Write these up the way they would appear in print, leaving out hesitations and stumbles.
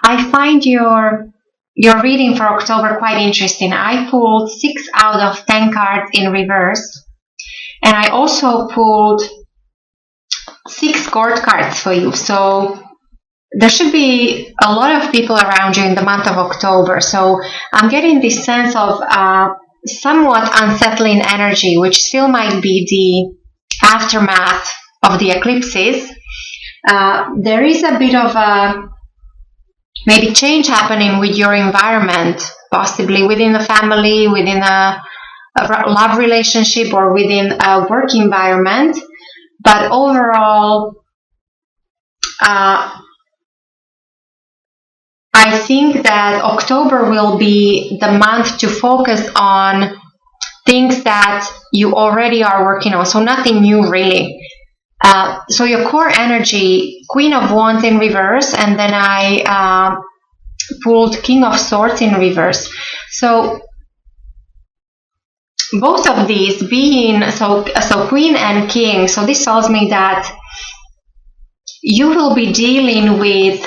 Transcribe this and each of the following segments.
I find your reading for October quite interesting. I pulled 6 out of 10 cards in reverse, and I also pulled 6 court cards for you. So there should be a lot of people around you in the month of October. So I'm getting this sense of somewhat unsettling energy, which still might be the aftermath of the eclipses. There is a bit of a maybe change happening with your environment, possibly within the family, within a love relationship, or within a work environment. But overall, I think that October will be the month to focus on things that you already are working on. So nothing new really. So your core energy, Queen of Wands in reverse, and then I pulled King of Swords in reverse. So both of these being, so Queen and King, so this tells me that you will be dealing with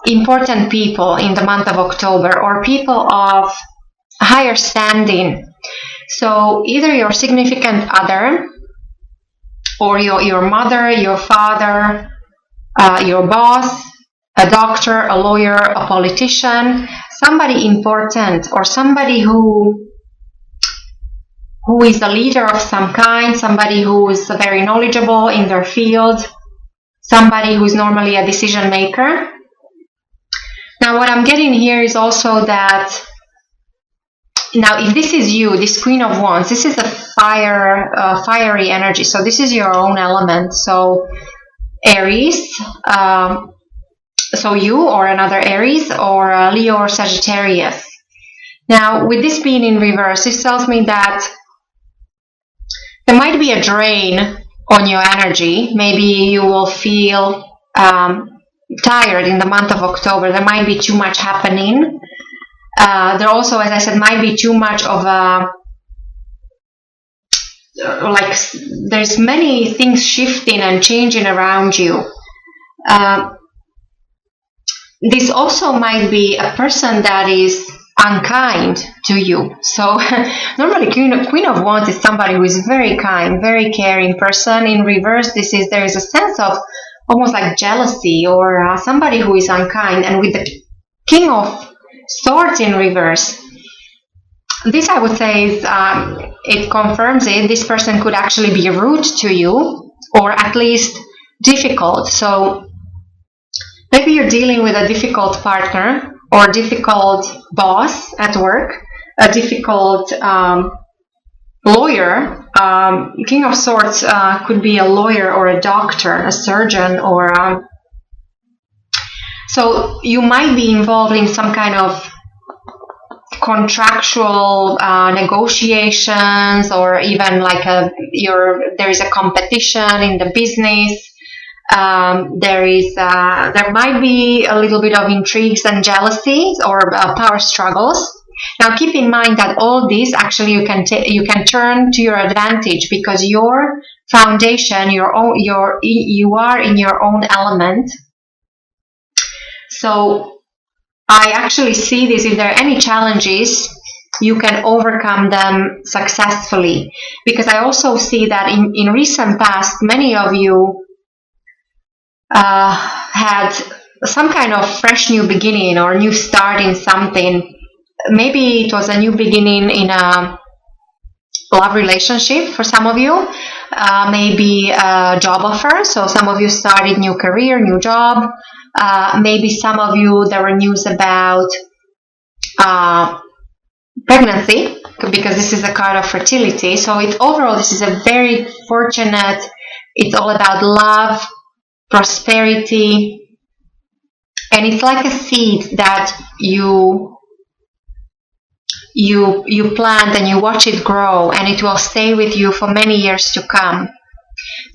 important people in the month of October, or people of higher standing. So either your significant other, or your mother, your father, your boss, a doctor, a lawyer, a politician, somebody important, or somebody who is a leader of some kind, somebody who is very knowledgeable in their field, somebody who is normally a decision maker. Now what I'm getting here is also that, now if this is you, this Queen of Wands, this is a fiery energy, so this is your own element. So Aries, so you or another Aries, or Leo or Sagittarius. Now with this being in reverse, this tells me that there might be a drain on your energy. Maybe you will feel tired in the month of October. There might be too much happening. There also, as I said, might be too much of a, like, there's many things shifting and changing around you. This also might be a person that is unkind to you. So normally Queen of Wands is somebody who is very kind, very caring person. In reverse, there is a sense of almost like jealousy, or somebody who is unkind. And with the King of Swords in reverse, this I would say is, it confirms it. This person could actually be rude to you, or at least difficult. So maybe you're dealing with a difficult partner, or difficult boss at work, a difficult lawyer. King of Swords could be a lawyer, or a doctor, a surgeon, or so you might be involved in some kind of contractual negotiations, or even like there is a competition in the business. There might be a little bit of intrigues and jealousies, or power struggles. Now keep in mind that all this actually you can turn to your advantage, because your foundation, you are in your own element. So I actually see this, if there are any challenges, you can overcome them successfully. Because I also see that in recent past, many of you had some kind of fresh new beginning, or new start in something. Maybe it was a new beginning in a love relationship for some of you, maybe a job offer. So some of you started new career, new job. Maybe some of you, there were news about pregnancy, because this is a card of fertility. So overall, this is a very fortunate, it's all about love, prosperity, and it's like a seed that you plant and you watch it grow, and it will stay with you for many years to come.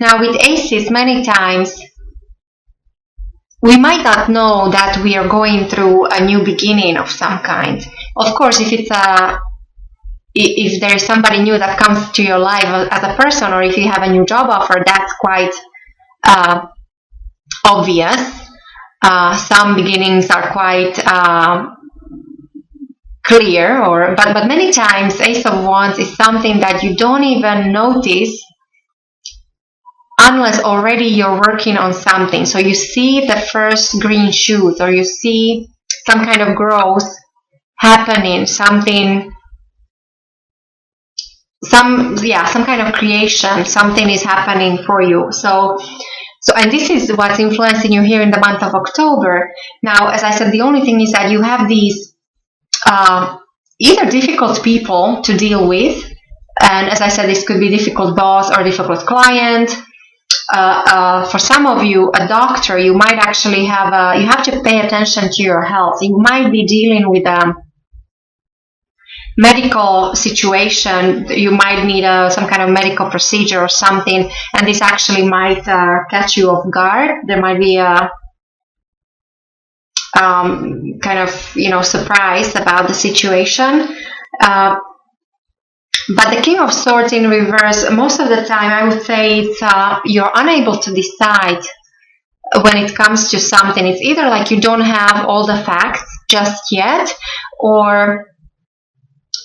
Now with aces, many times we might not know that we are going through a new beginning of some kind. Of course, if there is somebody new that comes to your life as a person, or if you have a new job offer, that's quite obvious. Some beginnings are quite clear, but many times Ace of Wands is something that you don't even notice unless already you're working on something. So you see the first green shoot, or you see some kind of growth happening, some kind of creation, something is happening for you. So and this is what's influencing you here in the month of October. Now, as I said, the only thing is that you have these either difficult people to deal with, and as I said, this could be difficult boss or difficult client. For some of you, a doctor, you might actually you have to pay attention to your health. You might be dealing with a medical situation. You might need some kind of medical procedure or something, and this actually might catch you off guard. There might be a kind of, surprise about the situation. But the King of Swords in reverse, most of the time, I would say it's you're unable to decide when it comes to something. It's either like you don't have all the facts just yet, or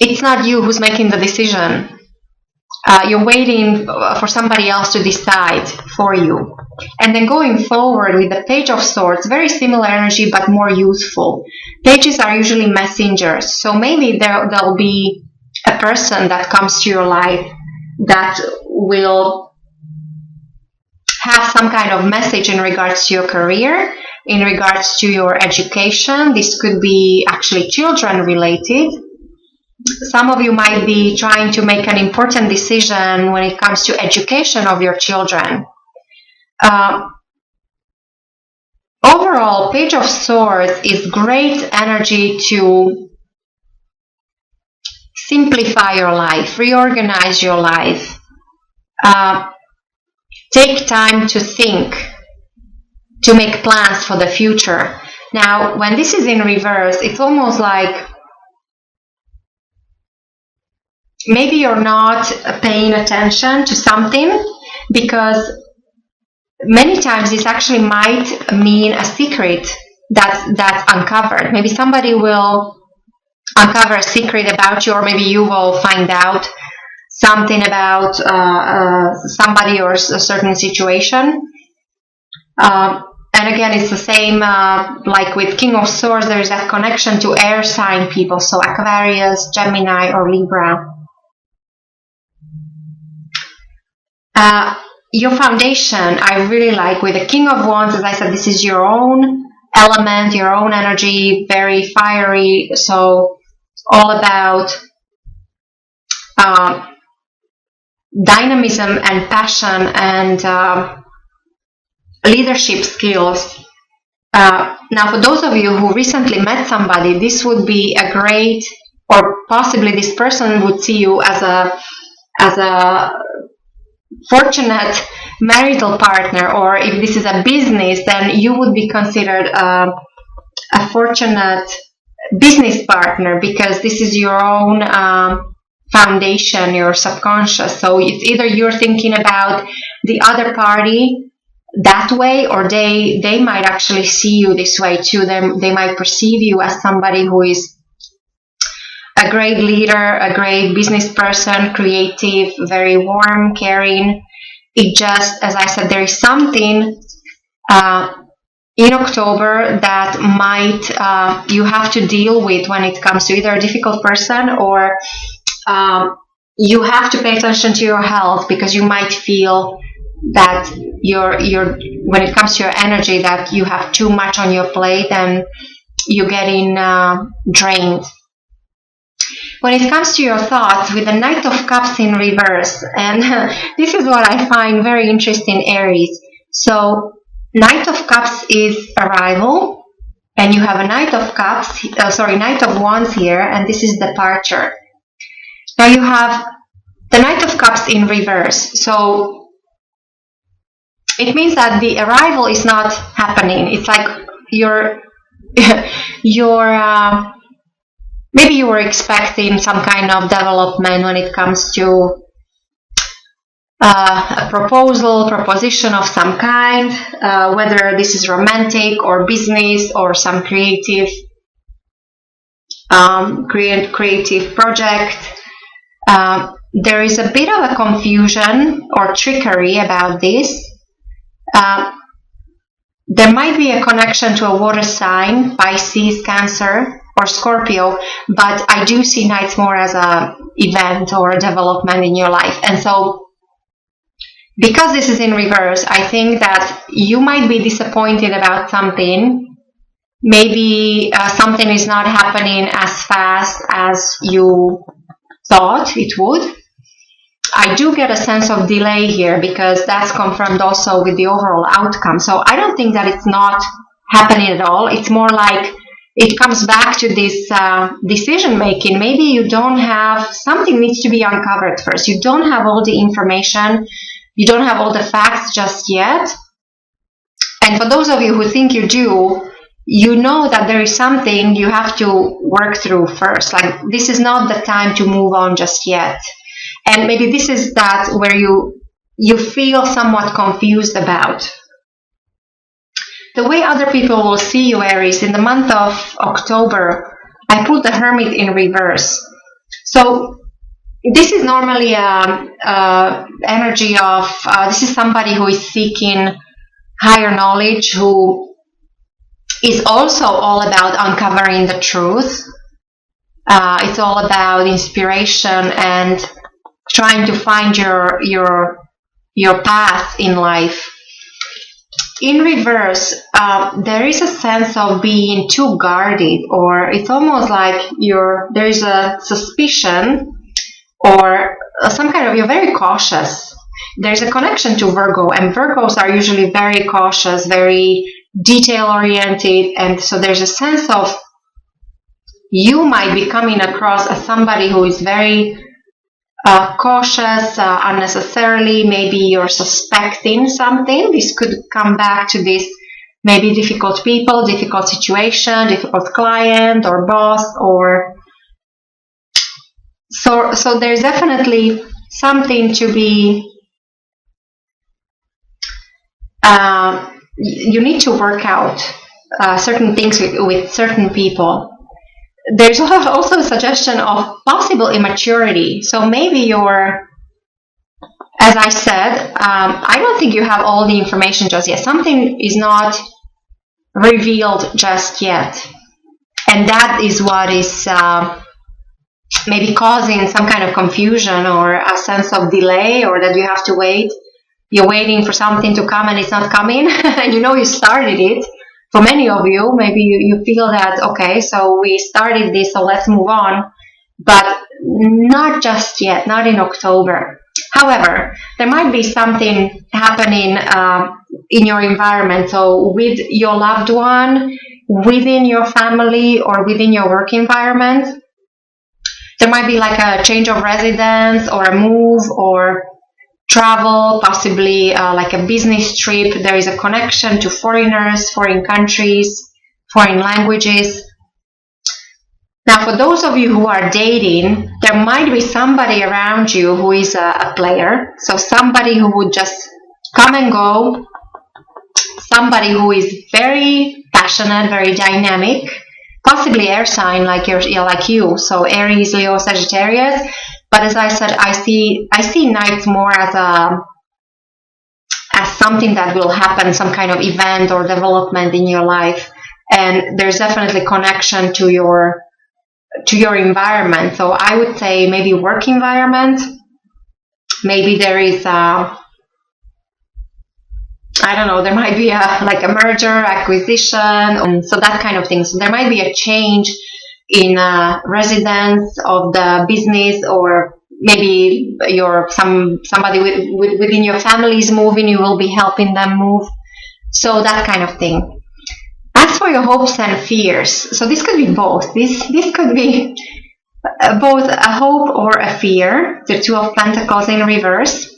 it's not you who's making the decision. You're waiting for somebody else to decide for you. And then going forward with the Page of Swords, very similar energy but more youthful. Pages are usually messengers, so maybe there'll be a person that comes to your life that will have some kind of message in regards to your career, in regards to your education. This could be actually children related. Some of you might be trying to make an important decision when it comes to education of your children. Overall, Page of Swords is great energy to simplify your life, reorganize your life, take time to think, to make plans for the future. Now, when this is in reverse, it's almost like maybe you're not paying attention to something, because many times this actually might mean a secret that's uncovered. Maybe somebody will uncover a secret about you, or maybe you will find out something about somebody or a certain situation. And again, it's the same like with King of Swords. There is that connection to air sign people, so Aquarius, Gemini, or Libra. Your foundation, I really like. With the King of Wands, as I said, this is your own element, your own energy, very fiery, so all about dynamism and passion and leadership skills. Now, for those of you who recently met somebody, this would be a great, or possibly this person would see you as a fortunate marital partner, or if this is a business, then you would be considered a fortunate business partner, because this is your own foundation, your subconscious. So it's either you're thinking about the other party that way, or they might actually see you this way too. They might perceive you as somebody who is a great leader, a great business person, creative, very warm, caring. It just, as I said, there is something in October that might you have to deal with when it comes to either a difficult person, or you have to pay attention to your health, because you might feel that you're when it comes to your energy, that you have too much on your plate and you're getting drained. When it comes to your thoughts, with the Knight of Cups in reverse, and this is what I find very interesting, Aries. So Knight of Cups is arrival, and you have a Knight of Cups, Knight of Wands here, and this is departure. Now you have the Knight of Cups in reverse, so it means that the arrival is not happening. It's like maybe you were expecting some kind of development when it comes to a proposition of some kind, whether this is romantic or business or some creative project. There is a bit of a confusion or trickery about this. There might be a connection to a water sign, Pisces, Cancer, or Scorpio, but I do see nights more as an event or a development in your life. And so, because this is in reverse, I think that you might be disappointed about something. Maybe something is not happening as fast as you thought it would. I do get a sense of delay here because that's confirmed also with the overall outcome. So I don't think that it's not happening at all. It's more like it comes back to this decision making. Maybe you don't have, something needs to be uncovered first. You don't have all the information. You don't have all the facts just yet. And for those of you who think you do, you know that there is something you have to work through first. Like, this is not the time to move on just yet. And maybe this is that where you feel somewhat confused about. The way other people will see you, Aries, in the month of October, I put the Hermit in reverse. So this is normally energy of, this is somebody who is seeking higher knowledge, who is also all about uncovering the truth. It's all about inspiration and trying to find your path in life. In reverse, there is a sense of being too guarded, or it's almost like there is a suspicion or some kind of, you're very cautious. There's a connection to Virgo, and Virgos are usually very cautious, very detail-oriented, and so there's a sense of you might be coming across as somebody who is very cautious unnecessarily. Maybe you're suspecting something. This could come back to this maybe difficult people, difficult situation, difficult client or boss, or so there's definitely something to be you need to work out certain things with certain people. There's also a suggestion of possible immaturity. So maybe you're, as I said, I don't think you have all the information just yet. Something is not revealed just yet. And that is what is maybe causing some kind of confusion or a sense of delay, or that you have to wait. You're waiting for something to come and it's not coming. And you know you started it. For many of you, maybe you feel that, okay, so we started this, so let's move on. But not just yet, not in October. However, there might be something happening in your environment. So with your loved one, within your family, or within your work environment, there might be like a change of residence or a move or travel, possibly like a business trip. There is a connection to foreigners, foreign countries, foreign languages. Now, for those of you who are dating, there might be somebody around you who is a player. So somebody who would just come and go, somebody who is very passionate, very dynamic, possibly air sign like you. So Aries, Leo, Sagittarius. But as I said, I see nights more as something that will happen, some kind of event or development in your life, and there's definitely connection to your environment. So I would say maybe work environment. Maybe there is I don't know. There might be like a merger, acquisition, and so that kind of thing. So there might be a change in residence of the business, or maybe somebody within your family is moving, you will be helping them move. So that kind of thing. As for your hopes and fears, so this could be both. This could be both a hope or a fear. The Two of Pentacles in reverse.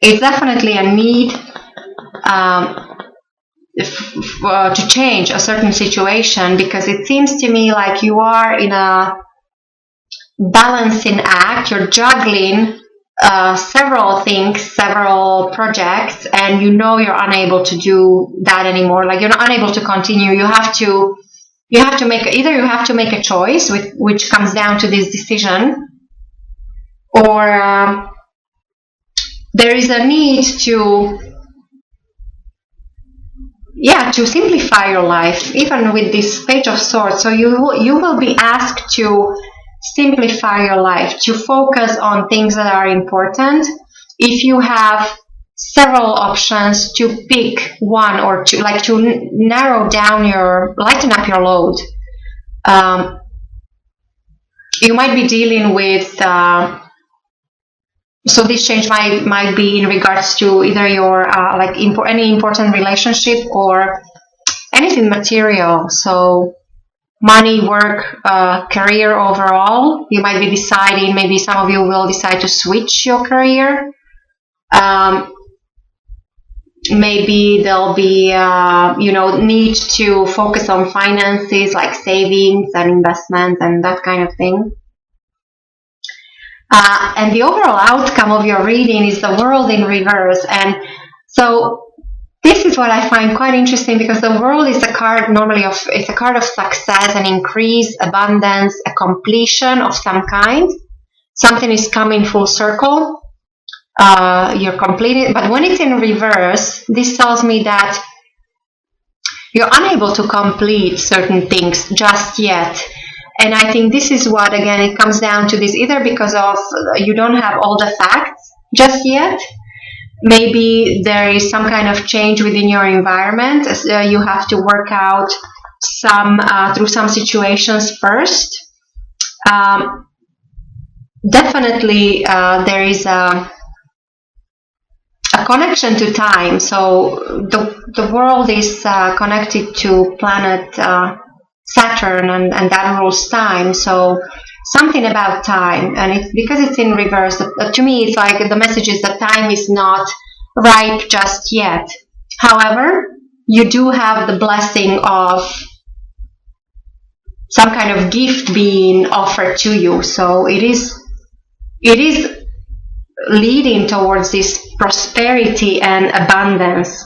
It's definitely a need to change a certain situation, because it seems to me like you are in a balancing act. You're juggling several things, several projects, and you know you're unable to do that anymore. Like, you're not unable to continue. You have to make a choice, which comes down to this decision, or there is a need to simplify your life, even with this Page of Swords. So you will be asked to simplify your life, to focus on things that are important. If you have several options, to pick one or two, like to lighten up your load. You might be dealing with, so this change might be in regards to either your any important relationship or anything material. So money, work, career overall. You might be deciding, maybe some of you will decide to switch your career. Maybe there'll be, need to focus on finances, like savings and investments and that kind of thing. And the overall outcome of your reading is the World in reverse. And so this is what I find quite interesting, because the World is a card it's a card of success, an increase, abundance, a completion of some kind. Something is coming full circle. You're completed. But when it's in reverse, this tells me that you're unable to complete certain things just yet. And I think this is what, again, it comes down to this, either because of you don't have all the facts just yet. Maybe there is some kind of change within your environment. You have to work out through some situations first. Definitely, there is a connection to time. So the world is connected to planet Saturn, and that rules time. So something about time, and because it's in reverse, to me it's like the message is that time is not ripe just yet. However, you do have the blessing of some kind of gift being offered to you. So it is leading towards this prosperity and abundance.